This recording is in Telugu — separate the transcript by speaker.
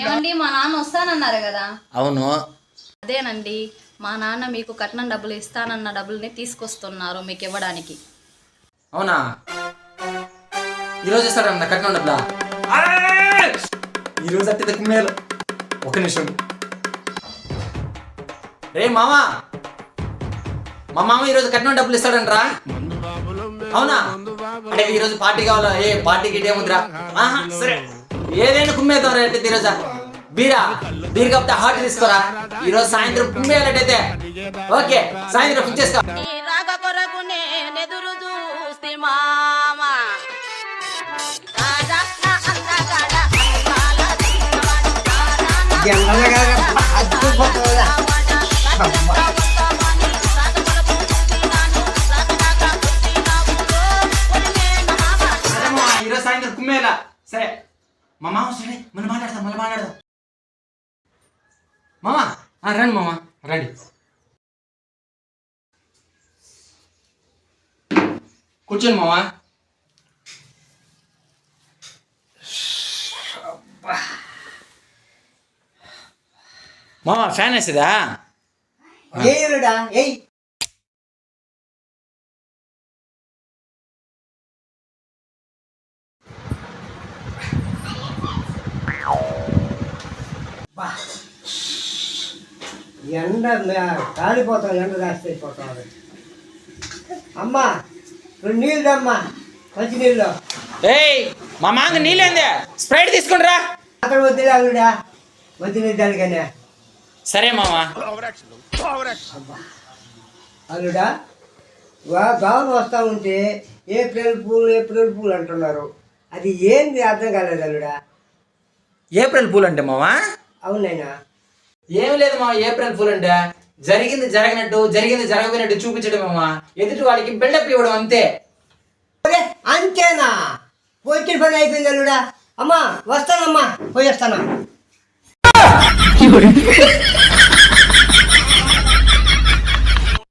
Speaker 1: ఏమండి మా నాన్న వస్తానన్నారు కదా?
Speaker 2: అవును.
Speaker 1: అదేనండి, మా నాన్న మీకు కట్నం డబ్బులు ఇస్తానన్న డబ్బుల్ని తీసుకొస్తున్నారు మీకు ఇవ్వడానికి.
Speaker 2: అవునా? ఈరోజు ఇస్తాడన్న కట్నం డబ్బులా? ఈరోజు అట్టి తక్కువ మేలు. ఒక నిమిషం. రే మామా, మా మామ ఈరోజు కట్నం డబ్బులు ఇస్తాడంట్రా. అవునా? అంటే ఈరోజు పార్టీ కావాలా? ఏ పార్టీకి ఏముందిరా? సరే, ఏదైనా కుమ్మేద్దాం రే. అంటే ఈరోజు బీర్ కాకపోతే హాట్ తీసుకోరా. ఈరోజు సాయంత్రం కుమ్మేయాలంటే ఓకే, సాయంత్రం ఫిక్స్ చేసుకో. ఈరోజు సాయంత్రం కుమ్మేలా. సరే మా మామ సరే, మళ్ళీ మాట్లాడదాం. మామ రండి, మామ రండి, కూర్చోండి మామ. మామ ఫ్యాన్ వేసేదా?
Speaker 3: ఎండ కాలిపోతాం, ఎండ జాస్తి అయిపోతాం. అమ్మా 2 నీళ్ళు అమ్మా, మంచి నీళ్ళు.
Speaker 2: ఏయ్ మా మాంగ నీళ్ళేందే, స్ప్రైట్ తీసుకుంటారా.
Speaker 3: అక్కడ వద్దులే అల్లుడా, మంచి నీళ్ళు దానికనే.
Speaker 2: సరే మామ.
Speaker 3: అల్లుడా, గావును వస్తూ ఉంటే ఏప్రిల్ పూలు అంటున్నారు. అది ఏంది అర్థం కాలేదు అల్లుడా.
Speaker 2: ఏప్రిల్ పూలు అంటే మామ?
Speaker 3: అవునైనా
Speaker 2: ఏం లేదు మామ, ఏప్రిల్ పూల్ అంటే జరిగింది జరగనట్టు, జరిగింది జరగబోయినట్టు చూపించడం మామ. ఎదుటి వాళ్ళకి బిల్డప్ ఇవ్వడం అంతే.
Speaker 3: అంతేనా? వచ్చిన పని అయిపోయింది అల్లుడా. అమ్మా వస్తానమ్మా, పోయేస్తానా.